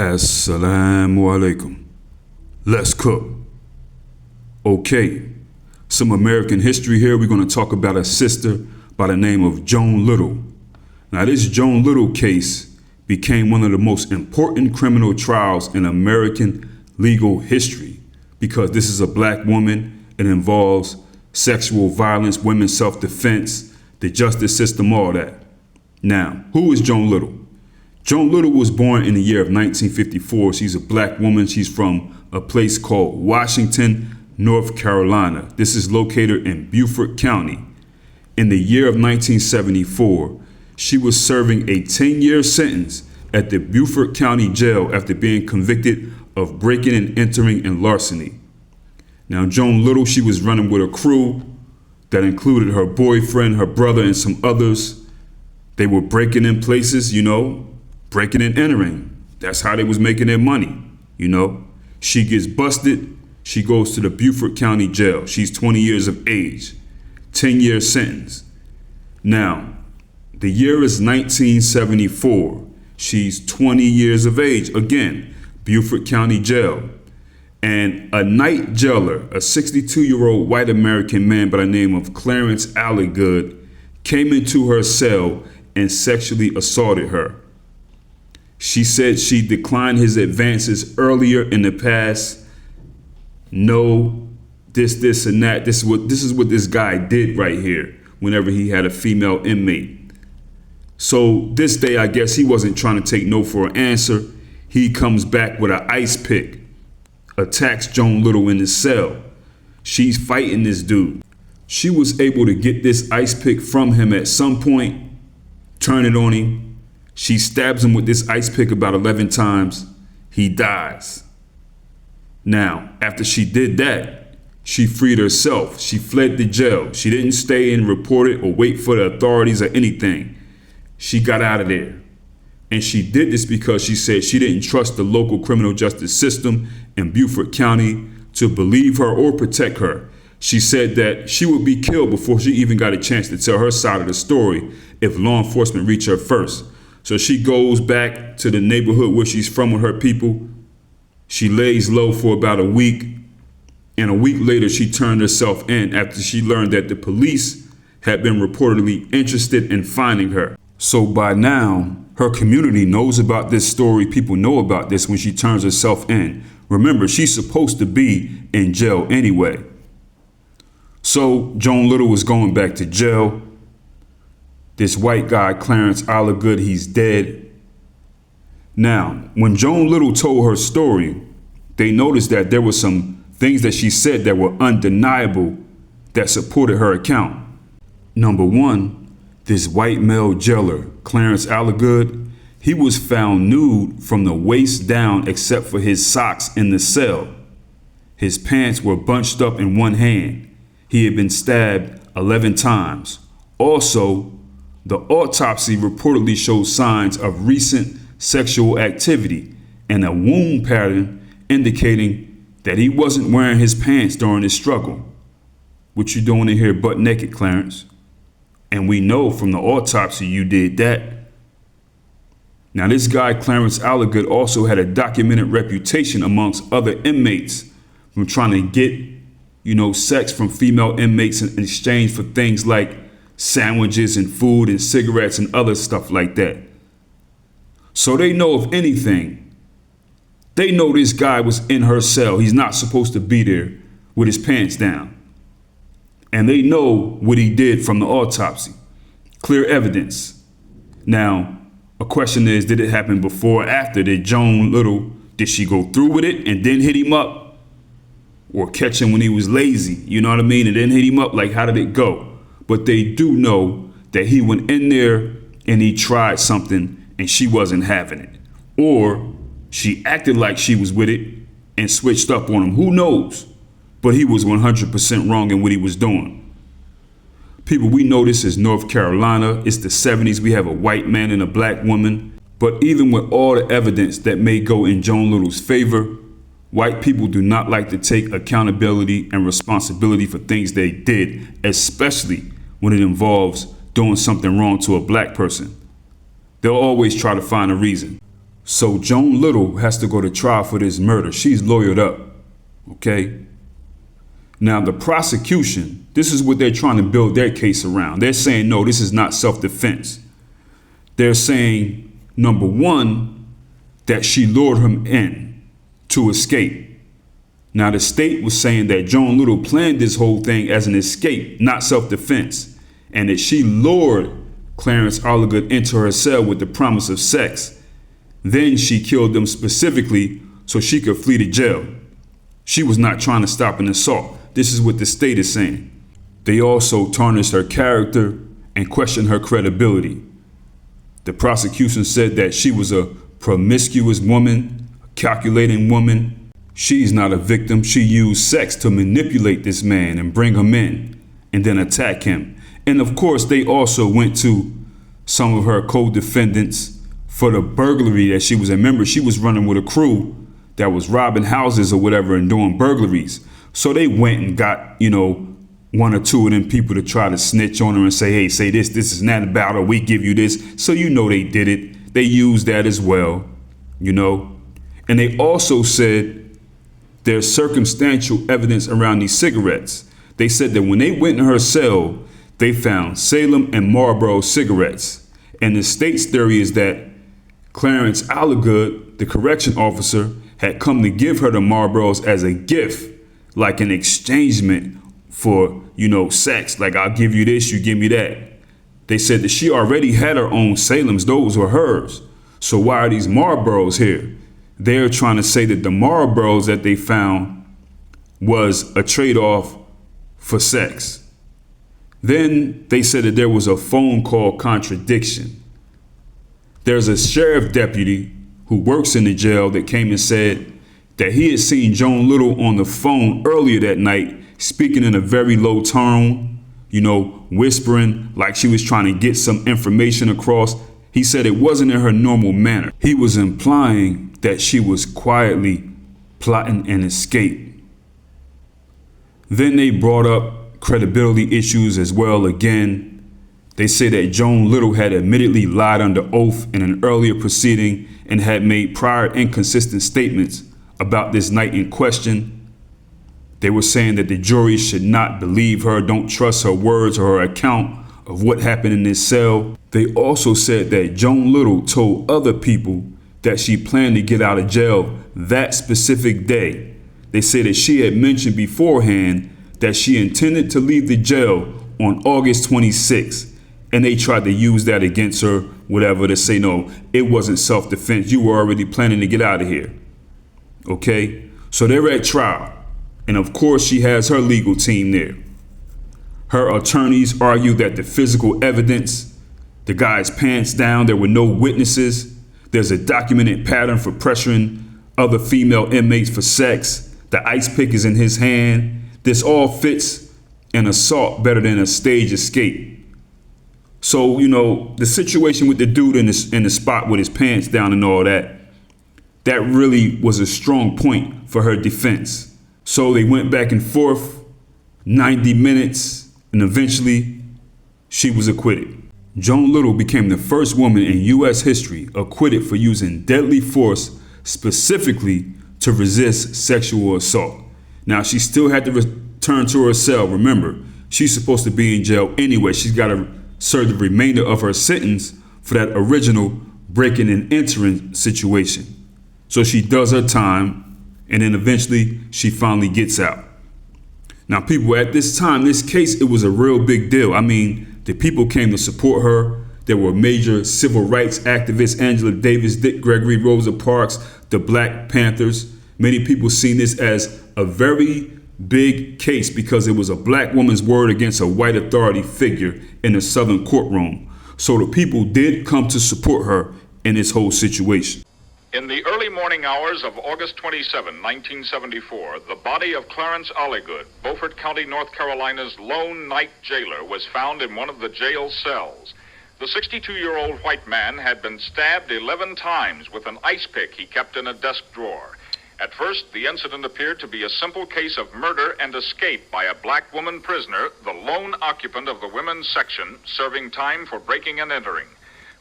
Assalamu alaikum. Let's cook. Okay, some American history here. We're going to talk about a sister by the name of Joan Little. Now, this Joan Little case became one of the most important criminal trials in American legal history because this is a black woman. It involves sexual violence, women's self-defense, the justice system, all that. Now, who is Joan Little? Joan Little was born in the year of 1954. She's a black woman. She's from a place called Washington, North Carolina. This is located in Beaufort County. In the year of 1974, she was serving a 10-year sentence at the Beaufort County Jail after being convicted of breaking and entering and larceny. Now, Joan Little, she was running with a crew that included her boyfriend, her brother, and some others. They were breaking in places, breaking and entering. That's how they was making their money, She gets busted. She goes to the Beaufort County Jail. She's 20 years of age, 10-year sentence. Now, the year is 1974. She's 20 years of age. Again, Beaufort County Jail. And a night jailer, a 62-year-old white American man by the name of Clarence Alligood, came into her cell and sexually assaulted her. She said she declined his advances earlier in the past. No, this, and that. This is what this guy did right here whenever he had a female inmate. So this day, I guess he wasn't trying to take no for an answer. He comes back with an ice pick, attacks Joan Little in the cell. She's fighting this dude. She was able to get this ice pick from him at some point, turn it on him. She stabs him with this ice pick about 11 times. He dies. Now, after she did that, she freed herself. She fled the jail. She didn't stay and report it or wait for the authorities or anything. She got out of there. And she did this because she said she didn't trust the local criminal justice system in Beaufort County to believe her or protect her. She said that she would be killed before she even got a chance to tell her side of the story if law enforcement reached her first. So she goes back to the neighborhood where she's from with her people. She lays low for about a week. And a week later, she turned herself in after she learned that the police had been reportedly interested in finding her. So by now, her community knows about this story. People know about this when she turns herself in. Remember, she's supposed to be in jail anyway. So Joan Little was going back to jail. This white guy, Clarence Alligood, he's dead. Now, when Joan Little told her story, they noticed that there were some things that she said that were undeniable that supported her account. Number one, this white male jailer, Clarence Alligood, he was found nude from the waist down except for his socks in the cell. His pants were bunched up in one hand. He had been stabbed 11 times. Also, the autopsy reportedly showed signs of recent sexual activity and a wound pattern indicating that he wasn't wearing his pants during his struggle. What you doing in here butt naked, Clarence? And we know from the autopsy you did that. Now, this guy, Clarence Alligood, also had a documented reputation amongst other inmates from trying to get, sex from female inmates in exchange for things like sandwiches and food and cigarettes and other stuff like that. So they know, if anything, they know this guy was in her cell. He's not supposed to be there with his pants down. And they know what he did from the autopsy. Clear evidence. Now, a question is, did it happen before or after? Did Joan Little, did she go through with it and then hit him up? Or catch him when he was lazy, you know what I mean? And then hit him up? Like, how did it go? But they do know that he went in there and he tried something and she wasn't having it. Or she acted like she was with it and switched up on him. Who knows? But he was 100% wrong in what he was doing. People, we know this is North Carolina. It's the 70s. We have a white man and a black woman. But even with all the evidence that may go in Joan Little's favor, white people do not like to take accountability and responsibility for things they did, especially when it involves doing something wrong to a black person. They'll always try to find a reason. So Joan Little has to go to trial for this murder. She's lawyered up, okay? Now the prosecution, this is what they're trying to build their case around. They're saying, no, this is not self-defense. They're saying, number one, that she lured him in to escape. Now the state was saying that Joan Little planned this whole thing as an escape, not self-defense, and that she lured Clarence Alligood into her cell with the promise of sex. Then she killed them specifically so she could flee to jail. She was not trying to stop an assault. This is what the state is saying. They also tarnished her character and questioned her credibility. The prosecution said that she was a promiscuous woman, a calculating woman. She's not a victim. She used sex to manipulate this man and bring him in and then attack him. And of course, they also went to some of her co-defendants for the burglary that she was a member. She was running with a crew that was robbing houses or whatever and doing burglaries. So they went and got, one or two of them people to try to snitch on her and say, hey, say this is not about her. We give you this. So they did it. They used that as well, And they also said there's circumstantial evidence around these cigarettes. They said that when they went in her cell, they found Salem and Marlboro cigarettes. And the state's theory is that Clarence Alligood, the correction officer, had come to give her the Marlboros as a gift, like an exchangement for, sex. Like, I'll give you this, you give me that. They said that she already had her own Salems. Those were hers. So why are these Marlboros here? They're trying to say that the Marlboros that they found was a trade-off for sex. Then they said that there was a phone call contradiction. There's a sheriff deputy who works in the jail that came and said that he had seen Joan Little on the phone earlier that night, speaking in a very low tone, whispering like she was trying to get some information across. He said it wasn't in her normal manner. He was implying that she was quietly plotting an escape. Then they brought up credibility issues as well again. They say that Joan Little had admittedly lied under oath in an earlier proceeding and had made prior inconsistent statements about this night in question. They were saying that the jury should not believe her, don't trust her words or her account of what happened in this cell. They also said that Joan Little told other people that she planned to get out of jail that specific day. They said that she had mentioned beforehand that she intended to leave the jail on August 26th, and they tried to use that against her, whatever, to say, no, it wasn't self-defense. You were already planning to get out of here. Okay, so they're at trial, and of course she has her legal team there. Her attorneys argue that the physical evidence, the guy's pants down, there were no witnesses. There's a documented pattern for pressuring other female inmates for sex. The ice pick is in his hand. This all fits an assault better than a stage escape. So, the situation with the dude in the spot with his pants down and all that really was a strong point for her defense. So they went back and forth, 90 minutes, and eventually she was acquitted. Joan Little became the first woman in U.S. history acquitted for using deadly force specifically to resist sexual assault. Now, she still had to return to her cell. Remember, she's supposed to be in jail anyway. She's got to serve the remainder of her sentence for that original breaking and entering situation. So she does her time, and then eventually she finally gets out. Now, people, at this time, this case, it was a real big deal. I mean, the people came to support her. There were major civil rights activists, Angela Davis, Dick Gregory, Rosa Parks, the Black Panthers. Many people seen this as a very big case because it was a black woman's word against a white authority figure in a Southern courtroom. So the people did come to support her in this whole situation. In the early morning hours of August 27, 1974, the body of Clarence Alligood, Beaufort County, North Carolina's lone night jailer, was found in one of the jail cells. The 62-year-old white man had been stabbed 11 times with an ice pick he kept in a desk drawer. At first, the incident appeared to be a simple case of murder and escape by a black woman prisoner, the lone occupant of the women's section, serving time for breaking and entering.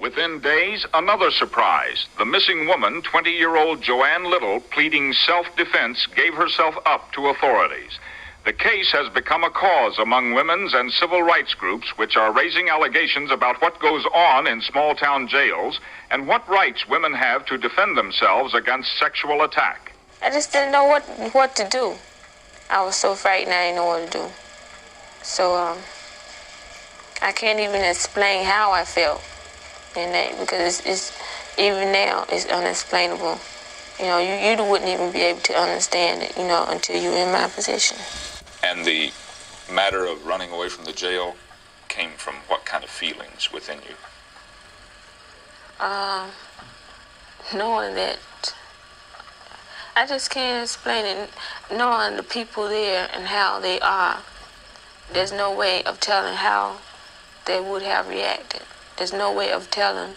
Within days, another surprise. The missing woman, 20-year-old Joan Little, pleading self-defense, gave herself up to authorities. The case has become a cause among women's and civil rights groups, which are raising allegations about what goes on in small-town jails and what rights women have to defend themselves against sexual attack. I just didn't know what to do. I was so frightened I didn't know what to do. So I can't even explain how I felt in that, because it's even now it's unexplainable. You know, you wouldn't even be able to understand it, you know, until you're in my position. And the matter of running away from the jail came from what kind of feelings within you? Knowing that, I just can't explain it. Knowing the people there and how they are, there's no way of telling how they would have reacted. There's no way of telling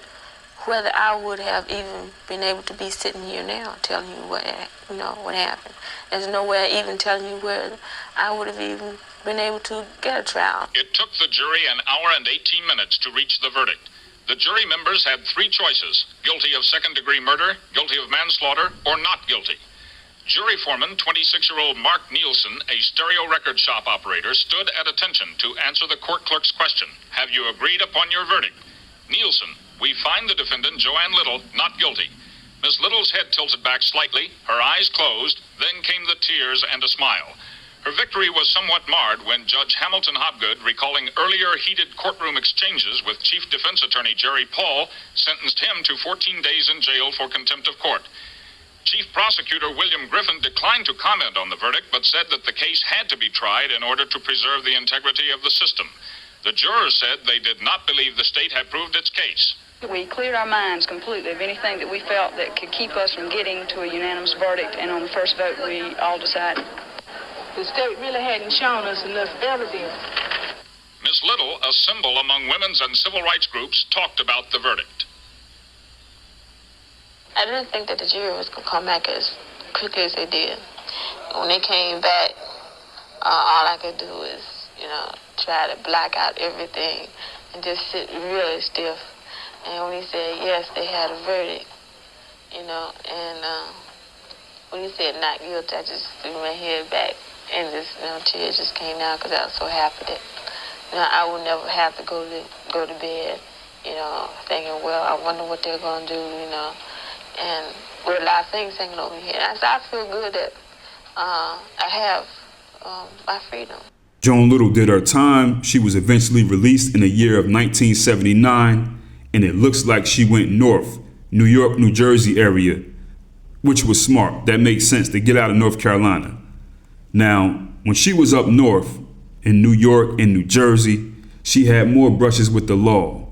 whether I would have even been able to be sitting here now telling you what happened. There's no way of even telling you where I would have even been able to get a trial. It took the jury an hour and 18 minutes to reach the verdict. The jury members had three choices: guilty of second-degree murder, guilty of manslaughter, or not guilty. Jury foreman, 26-year-old Mark Nielsen, a stereo record shop operator, stood at attention to answer the court clerk's question: have you agreed upon your verdict? Nielsen: we find the defendant, Joan Little, not guilty. Miss Little's head tilted back slightly, her eyes closed, then came the tears and a smile. Her victory was somewhat marred when Judge Hamilton Hobgood, recalling earlier heated courtroom exchanges with Chief Defense Attorney Jerry Paul, sentenced him to 14 days in jail for contempt of court. Chief Prosecutor William Griffin declined to comment on the verdict, but said that the case had to be tried in order to preserve the integrity of the system. The jurors said they did not believe the state had proved its case. We cleared our minds completely of anything that we felt that could keep us from getting to a unanimous verdict, and on the first vote we all decided. The state really hadn't shown us enough evidence. Miss Little, a symbol among women's and civil rights groups, talked about the verdict. I didn't think that the jury was going to come back as quickly as they did. When they came back, all I could do is, try to black out everything and just sit really stiff. And when he said yes, they had a verdict, and when he said not guilty, I just threw my head back and just, tears just came down because I was so happy that, I would never have to go to bed, thinking, well, I wonder what they're going to do, and with a lot of things hanging over here. And I feel good that I have my freedom. Joan Little did her time. She was eventually released in the year of 1979, and it looks like she went north, New York, New Jersey area, which was smart. That makes sense to get out of North Carolina. Now, when she was up north in New York and New Jersey, she had more brushes with the law,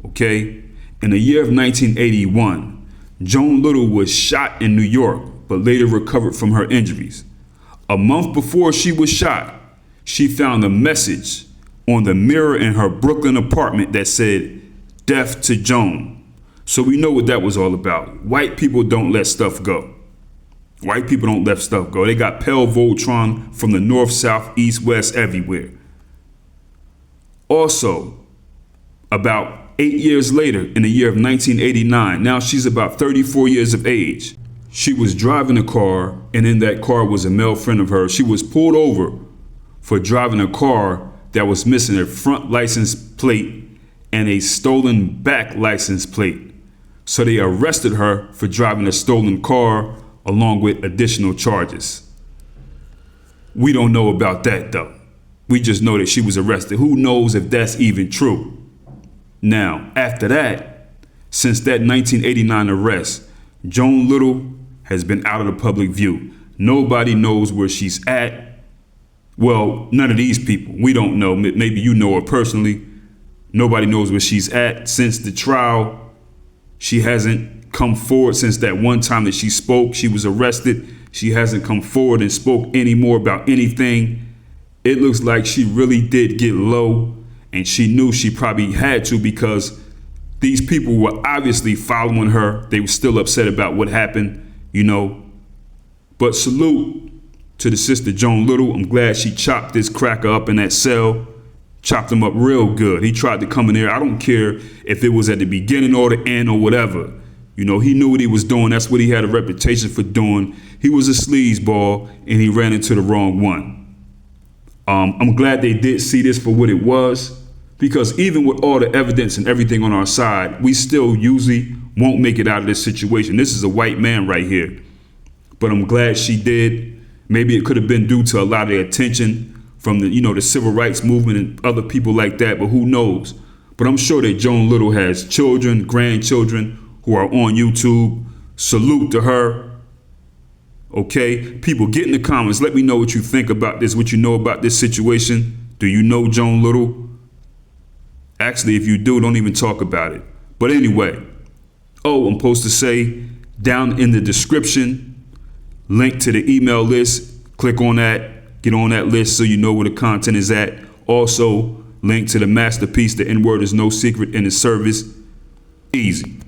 okay? In the year of 1981, Joan Little was shot in New York, but later recovered from her injuries. A month before she was shot, she found a message on the mirror in her Brooklyn apartment that said, "Death to Joan." So we know what that was all about. White people don't let stuff go. White people don't let stuff go. They got Pell Voltron from the north, south, east, west, everywhere. Also, about 8 years later, in the year of 1989, now she's about 34 years of age. She was driving a car, and in that car was a male friend of hers. She was pulled over for driving a car that was missing a front license plate and a stolen back license plate. So they arrested her for driving a stolen car along with additional charges. We don't know about that though. We just know that she was arrested. Who knows if that's even true? Now, after that, since that 1989 arrest, Joan Little has been out of the public view. Nobody knows where she's at. Well, none of these people. We don't know. Maybe you know her personally. Nobody knows where she's at. Since the trial, she hasn't come forward. Since that one time that she spoke, she was arrested. She hasn't come forward and spoke anymore about anything. It looks like she really did get low, and she knew she probably had to because these people were obviously following her. They were still upset about what happened, But salute to the sister Joan Little. I'm glad she chopped this cracker up in that cell. chopped him up real good. He tried to come in there. I don't care if it was at the beginning or the end or whatever. You know, he knew what he was doing. That's what he had a reputation for doing. He was a sleazeball, and he ran into the wrong one. I'm glad they did see this for what it was, because even with all the evidence and everything on our side, we still usually won't make it out of this situation. This is a white man right here. But I'm glad she did. Maybe it could have been due to a lot of the attention from the civil rights movement and other people like that, but who knows? But I'm sure that Joan Little has children, grandchildren who are on YouTube. Salute to her. Okay, people, get in the comments. Let me know what you think about this, what you know about this situation. Do you know Joan Little? Actually, if you do, don't even talk about it. But anyway, I'm supposed to say down in the description, link to the email list. Click on that, get on that list so you know where the content is at. Also, link to the masterpiece, The N-Word is No Secret in the Service. Easy.